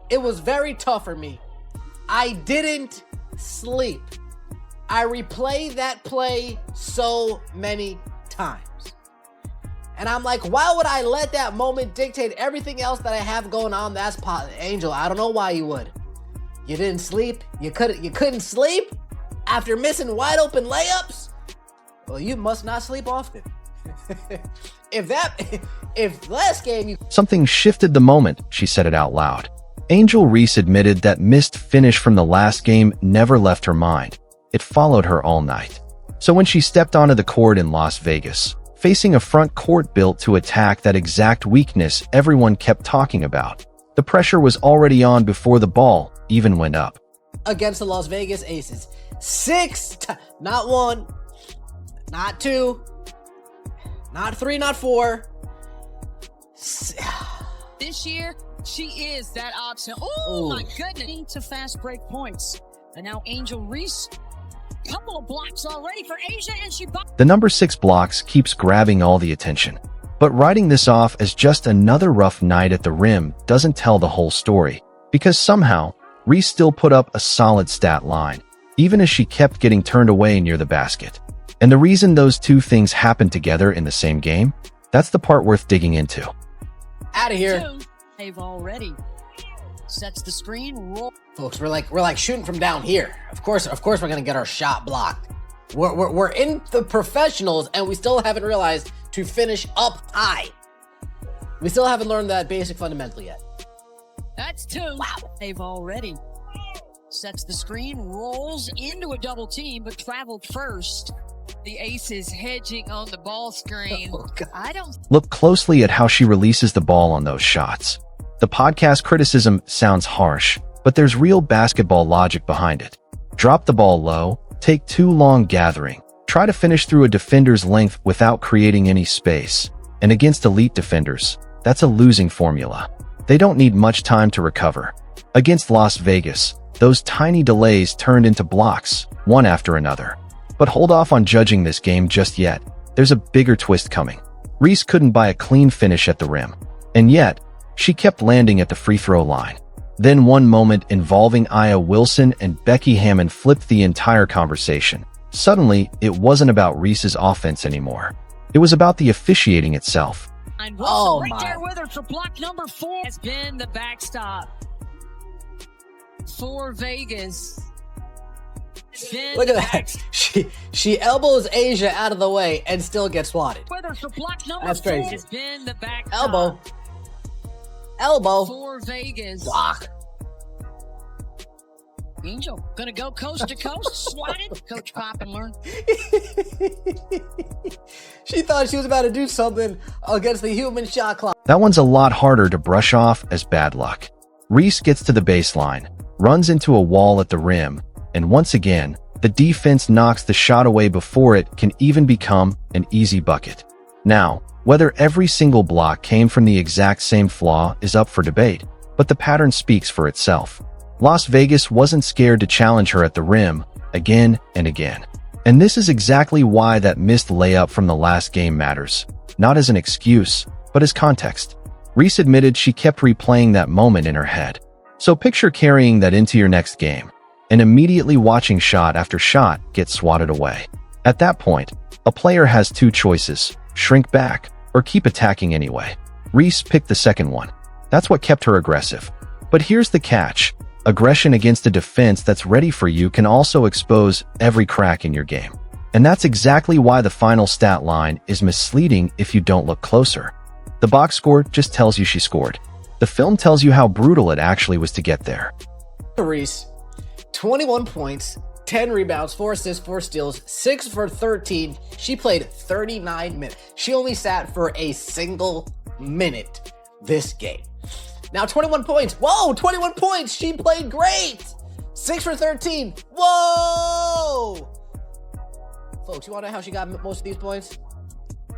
It was very tough for me. I didn't sleep. I replayed that play so many times. And I'm like, why would I let that moment dictate everything else that I have going on? That's Angel, I don't know why you would. You didn't sleep? You couldn't sleep after missing wide open layups? Well, you must not sleep often. if last game you... Something shifted the moment she said it out loud. Angel Reese admitted that missed finish from the last game never left her mind. It followed her all night. So when she stepped onto the court in Las Vegas, facing a front court built to attack that exact weakness everyone kept talking about, the pressure was already on before the ball even went up. Against the Las Vegas Aces. Not 1, not 2, not 3, not 4. This year, she is that option. Oh my goodness. To fast break points. And now Angel Reese, couple of blocks already for Asia, and she... The number 6 blocks keeps grabbing all the attention. But writing this off as just another rough night at the rim doesn't tell the whole story, because somehow, Reese still put up a solid stat line, even as she kept getting turned away near the basket. And the reason those two things happened together in the same game, that's the part worth digging into. Out of here. They've already sets the screen. Roll. Folks, we're like shooting from down here. Of course we're gonna get our shot blocked. We're in the professionals, and we still haven't realized to finish up high. We still haven't learned that basic fundamental yet. That's 2. Wow. They've already sets the screen, rolls into a double team, but traveled first. The Aces hedging on the ball screen. Oh, I don't look closely at how she releases the ball on those shots. The podcast criticism sounds harsh, but there's real basketball logic behind it. Drop the ball low, take too long gathering, try to finish through a defender's length without creating any space. And against elite defenders, that's a losing formula. They don't need much time to recover. Against Las Vegas, those tiny delays turned into blocks, one after another. But hold off on judging this game just yet. There's a bigger twist coming. Reese couldn't buy a clean finish at the rim. And yet, she kept landing at the free throw line. Then one moment involving Aya Wilson and Becky Hammon flipped the entire conversation. Suddenly, it wasn't about Reese's offense anymore. It was about the officiating itself. And Wilson right there with her for block number 4 has been the backstop for Vegas. Look at that. She elbows Asia out of the way and still gets swatted. That's crazy. Has been the Elbow. For Vegas. Block. Angel gonna go coast to coast, swatted. Coach Pop and learn. She thought she was about to do something against the human shot clock. That one's a lot harder to brush off as bad luck. Reese gets to the baseline, runs into a wall at the rim, and once again, the defense knocks the shot away before it can even become an easy bucket. Now, whether every single block came from the exact same flaw is up for debate, but the pattern speaks for itself. Las Vegas wasn't scared to challenge her at the rim, again and again. And this is exactly why that missed layup from the last game matters, not as an excuse, but as context. Reese admitted she kept replaying that moment in her head. So picture carrying that into your next game, and immediately watching shot after shot get swatted away. At that point, a player has two choices: shrink back or keep attacking anyway. Reese picked the second one. That's what kept her aggressive. But here's the catch. Aggression against a defense that's ready for you can also expose every crack in your game. And that's exactly why the final stat line is misleading if you don't look closer. The box score just tells you she scored. The film tells you how brutal it actually was to get there. Reese, 21 points, 10 rebounds, 4 assists, 4 steals, 6 for 13. She played 39 minutes. She only sat for a single minute this game. Now 21 points. Whoa, 21 points. She played great. 6 for 13. Whoa. Folks, you want to know how she got most of these points?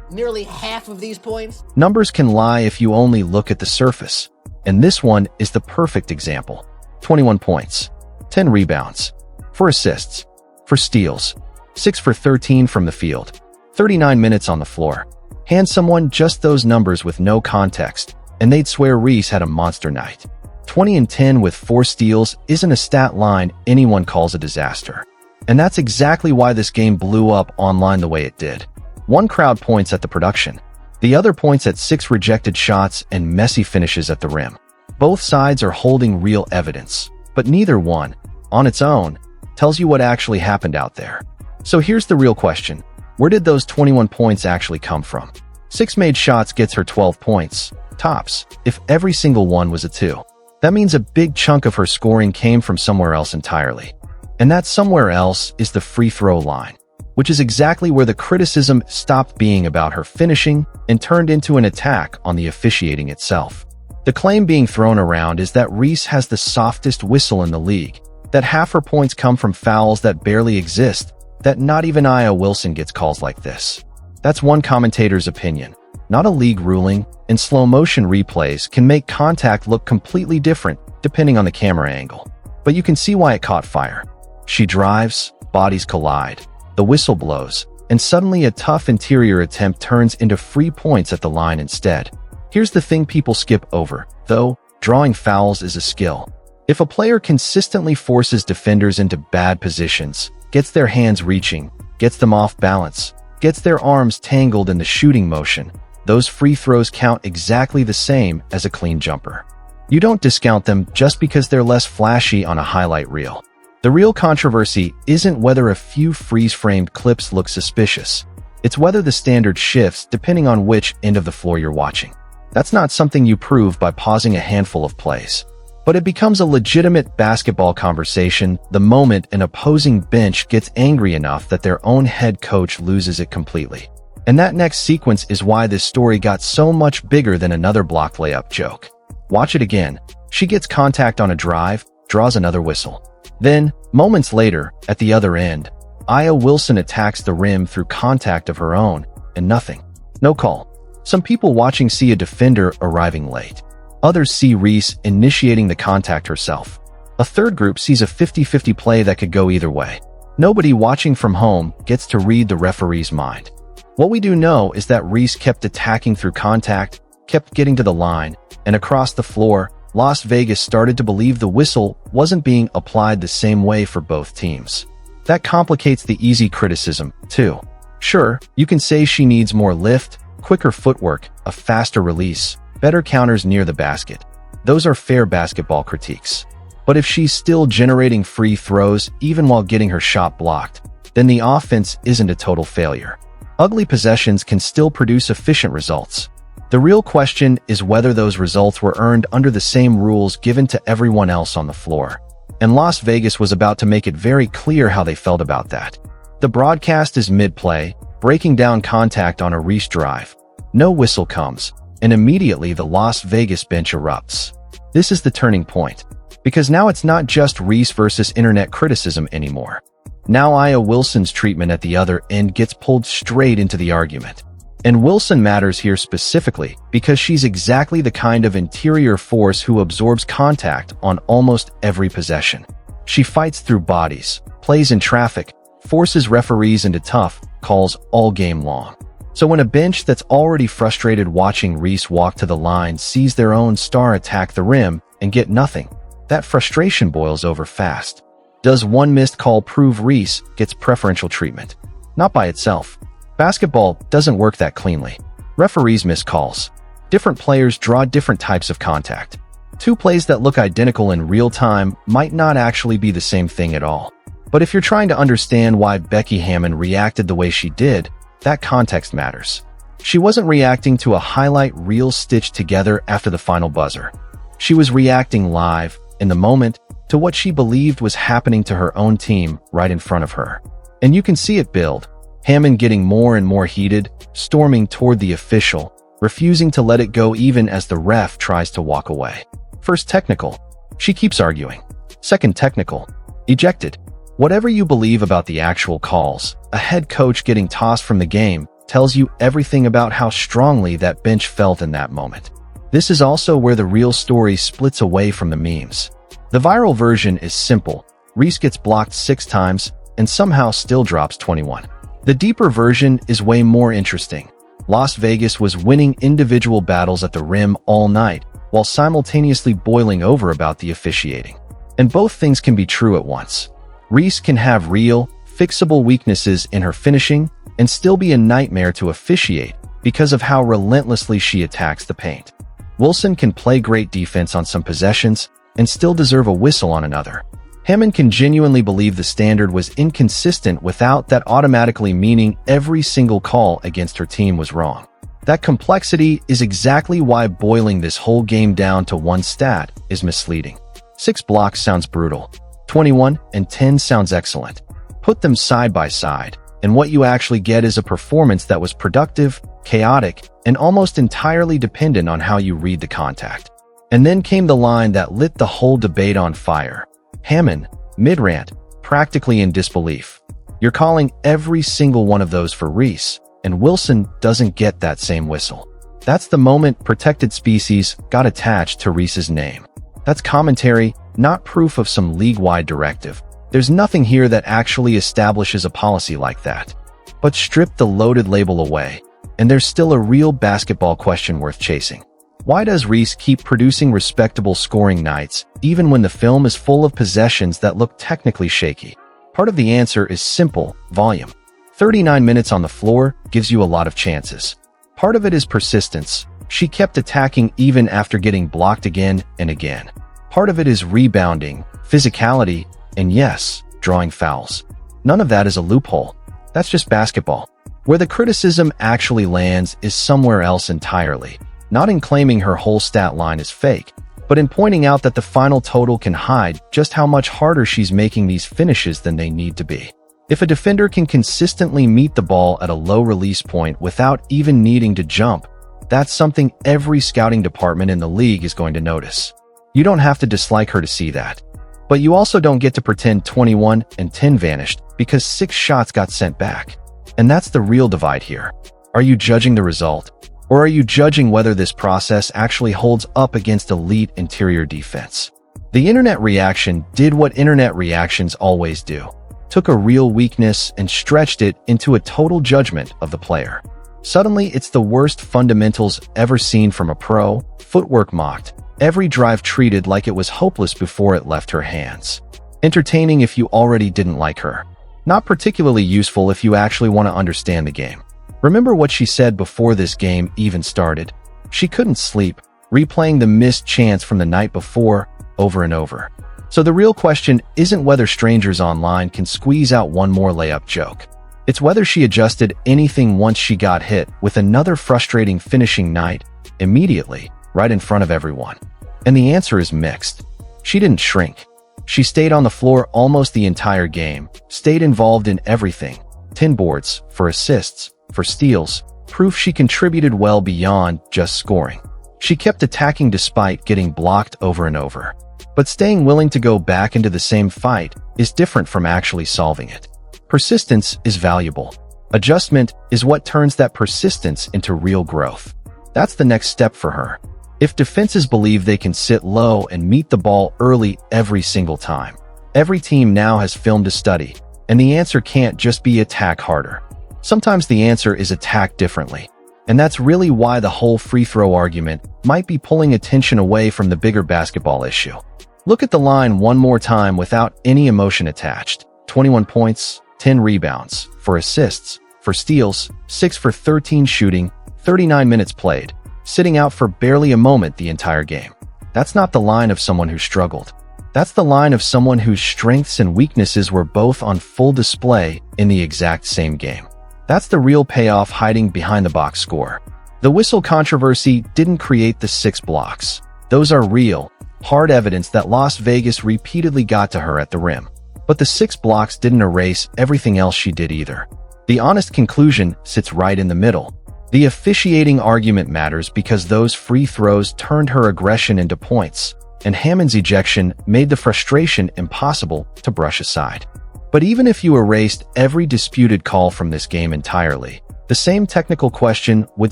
Nearly half of these points. Numbers can lie if you only look at the surface. And this one is the perfect example. 21 points, 10 rebounds, 4 assists, 4 steals, 6 for 13 from the field, 39 minutes on the floor. Hand someone just those numbers with no context, and they'd swear Reese had a monster night. 20 and 10 with 4 steals isn't a stat line anyone calls a disaster. And that's exactly why this game blew up online the way it did. One crowd points at the production. The other points at 6 rejected shots and messy finishes at the rim. Both sides are holding real evidence, but neither one, on its own, tells you what actually happened out there. So here's the real question. Where did those 21 points actually come from? 6 made shots gets her 12 points, tops, if every single one was a 2. That means a big chunk of her scoring came from somewhere else entirely. And that somewhere else is the free throw line, which is exactly where the criticism stopped being about her finishing and turned into an attack on the officiating itself. The claim being thrown around is that Reese has the softest whistle in the league, that half her points come from fouls that barely exist, that not even Aya Wilson gets calls like this. That's one commentator's opinion, not a league ruling, and slow-motion replays can make contact look completely different depending on the camera angle. But you can see why it caught fire. She drives, bodies collide, the whistle blows, and suddenly a tough interior attempt turns into free points at the line instead. Here's the thing people skip over, though: drawing fouls is a skill. If a player consistently forces defenders into bad positions, gets their hands reaching, gets them off balance, gets their arms tangled in the shooting motion, those free throws count exactly the same as a clean jumper. You don't discount them just because they're less flashy on a highlight reel. The real controversy isn't whether a few freeze-framed clips look suspicious. It's whether the standard shifts depending on which end of the floor you're watching. That's not something you prove by pausing a handful of plays. But it becomes a legitimate basketball conversation the moment an opposing bench gets angry enough that their own head coach loses it completely. And that next sequence is why this story got so much bigger than another block layup joke. Watch it again. She gets contact on a drive, draws another whistle. Then, moments later, at the other end, Aya Wilson attacks the rim through contact of her own, and nothing. No call. Some people watching see a defender arriving late. Others see Reese initiating the contact herself. A third group sees a 50-50 play that could go either way. Nobody watching from home gets to read the referee's mind. What we do know is that Reese kept attacking through contact, kept getting to the line, and across the floor, Las Vegas started to believe the whistle wasn't being applied the same way for both teams. That complicates the easy criticism, too. Sure, you can say she needs more lift, quicker footwork, a faster release, better counters near the basket. Those are fair basketball critiques. But if she's still generating free throws even while getting her shot blocked, then the offense isn't a total failure. Ugly possessions can still produce efficient results. The real question is whether those results were earned under the same rules given to everyone else on the floor. And Las Vegas was about to make it very clear how they felt about that. The broadcast is mid-play, breaking down contact on a Reese drive. No whistle comes, and immediately the Las Vegas bench erupts. This is the turning point, because now it's not just Reese versus internet criticism anymore. Now Aya Wilson's treatment at the other end gets pulled straight into the argument. And Wilson matters here specifically because she's exactly the kind of interior force who absorbs contact on almost every possession. She fights through bodies, plays in traffic, forces referees into tough calls all game long. So when a bench that's already frustrated watching Reese walk to the line sees their own star attack the rim and get nothing, that frustration boils over fast. Does one missed call prove Reese gets preferential treatment? Not by itself. Basketball doesn't work that cleanly. Referees miss calls. Different players draw different types of contact. Two plays that look identical in real time might not actually be the same thing at all. But if you're trying to understand why Becky Hammon reacted the way she did, that context matters. She wasn't reacting to a highlight reel stitched together after the final buzzer. She was reacting live, in the moment, to what she believed was happening to her own team right in front of her. And you can see it build. Hammon getting more and more heated, storming toward the official, refusing to let it go even as the ref tries to walk away. First technical. She keeps arguing. Second technical. Ejected. Whatever you believe about the actual calls, a head coach getting tossed from the game tells you everything about how strongly that bench felt in that moment. This is also where the real story splits away from the memes. The viral version is simple. Reese gets blocked 6 times and somehow still drops 21. The deeper version is way more interesting. Las Vegas was winning individual battles at the rim all night, while simultaneously boiling over about the officiating. And both things can be true at once. Reese can have real, fixable weaknesses in her finishing and still be a nightmare to officiate because of how relentlessly she attacks the paint. Wilson can play great defense on some possessions and still deserve a whistle on another. Hammond can genuinely believe the standard was inconsistent without that automatically meaning every single call against her team was wrong. That complexity is exactly why boiling this whole game down to one stat is misleading. 6 blocks sounds brutal. 21 and 10 sounds excellent. Put them side by side, and what you actually get is a performance that was productive, chaotic, and almost entirely dependent on how you read the contact. And then came the line that lit the whole debate on fire. Hammond, mid-rant, practically in disbelief. You're calling every single one of those for Reese, and Wilson doesn't get that same whistle. That's the moment protected species got attached to Reese's name. That's commentary, not proof of some league-wide directive. There's nothing here that actually establishes a policy like that. But strip the loaded label away, and there's still a real basketball question worth chasing. Why does Reese keep producing respectable scoring nights, even when the film is full of possessions that look technically shaky? Part of the answer is simple: volume. 39 minutes on the floor gives you a lot of chances. Part of it is persistence. She kept attacking even after getting blocked again and again. Part of it is rebounding, physicality, and yes, drawing fouls. None of that is a loophole. That's just basketball. Where the criticism actually lands is somewhere else entirely. Not in claiming her whole stat line is fake, but in pointing out that the final total can hide just how much harder she's making these finishes than they need to be. If a defender can consistently meet the ball at a low release point without even needing to jump, that's something every scouting department in the league is going to notice. You don't have to dislike her to see that. But you also don't get to pretend 21 and 10 vanished because 6 shots got sent back. And that's the real divide here. Are you judging the result? Or are you judging whether this process actually holds up against elite interior defense? The internet reaction did what internet reactions always do. Took a real weakness and stretched it into a total judgment of the player. Suddenly, it's the worst fundamentals ever seen from a pro, footwork mocked, every drive treated like it was hopeless before it left her hands. Entertaining if you already didn't like her. Not particularly useful if you actually want to understand the game. Remember what she said before this game even started? She couldn't sleep, replaying the missed chance from the night before over and over. So the real question isn't whether strangers online can squeeze out one more layup joke. It's whether she adjusted anything once she got hit with another frustrating finishing night immediately, right in front of everyone. And the answer is mixed. She didn't shrink. She stayed on the floor almost the entire game, stayed involved in everything. 10 boards, for assists, for steals, proof she contributed well beyond just scoring. She kept attacking despite getting blocked over and over. But staying willing to go back into the same fight is different from actually solving it. Persistence is valuable. Adjustment is what turns that persistence into real growth. That's the next step for her. If defenses believe they can sit low and meet the ball early every single time, every team now has film to study, and the answer can't just be attack harder. Sometimes the answer is attack differently. And that's really why the whole free throw argument might be pulling attention away from the bigger basketball issue. Look at the line one more time without any emotion attached. 21 points, 10 rebounds, for assists, for steals, 6 for 13 shooting, 39 minutes played, sitting out for barely a moment the entire game. That's not the line of someone who struggled. That's the line of someone whose strengths and weaknesses were both on full display in the exact same game. That's the real payoff hiding behind the box score. The whistle controversy didn't create the 6 blocks. Those are real, hard evidence that Las Vegas repeatedly got to her at the rim. But the 6 blocks didn't erase everything else she did either. The honest conclusion sits right in the middle. The officiating argument matters because those free throws turned her aggression into points, and Hammond's ejection made the frustration impossible to brush aside. But even if you erased every disputed call from this game entirely, the same technical question would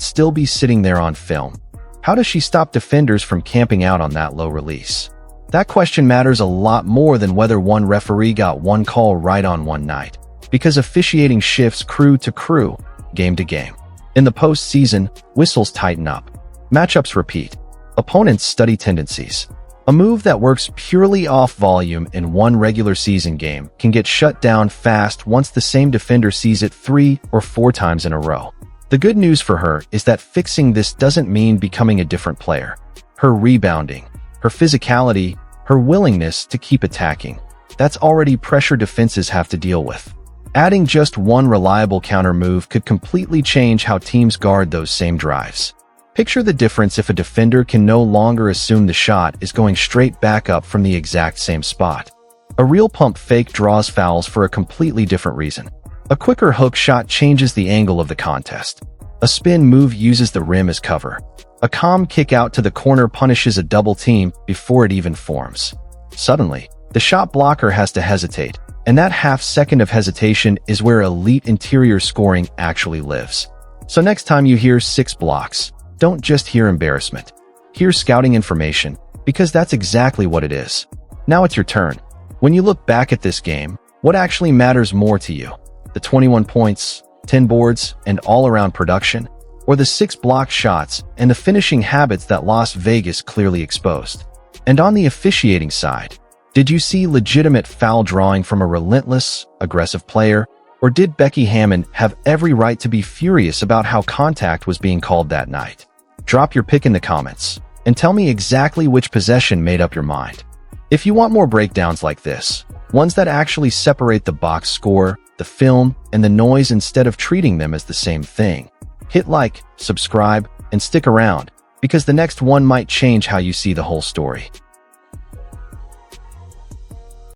still be sitting there on film. How does she stop defenders from camping out on that low release? That question matters a lot more than whether one referee got one call right on one night, because officiating shifts crew to crew, game to game. In the postseason, whistles tighten up. Matchups repeat. Opponents study tendencies. A move that works purely off volume in one regular season game can get shut down fast once the same defender sees it 3 or 4 times in a row. The good news for her is that fixing this doesn't mean becoming a different player. Her rebounding, her physicality, her willingness to keep attacking, that's already pressure defenses have to deal with. Adding just one reliable counter move could completely change how teams guard those same drives. Picture the difference if a defender can no longer assume the shot is going straight back up from the exact same spot. A real pump fake draws fouls for a completely different reason. A quicker hook shot changes the angle of the contest. A spin move uses the rim as cover. A calm kick out to the corner punishes a double team before it even forms. Suddenly, the shot blocker has to hesitate, and that half second of hesitation is where elite interior scoring actually lives. So next time you hear 6 blocks, don't just hear embarrassment. Hear scouting information, because that's exactly what it is. Now it's your turn. When you look back at this game, what actually matters more to you? The 21 points, 10 boards, and all-around production? Or the 6 block shots and the finishing habits that Las Vegas clearly exposed? And on the officiating side, did you see legitimate foul drawing from a relentless, aggressive player? Or did Becky Hammon have every right to be furious about how contact was being called that night? Drop your pick in the comments, and tell me exactly which possession made up your mind. If you want more breakdowns like this, ones that actually separate the box score, the film, and the noise instead of treating them as the same thing, hit like, subscribe, and stick around, because the next one might change how you see the whole story.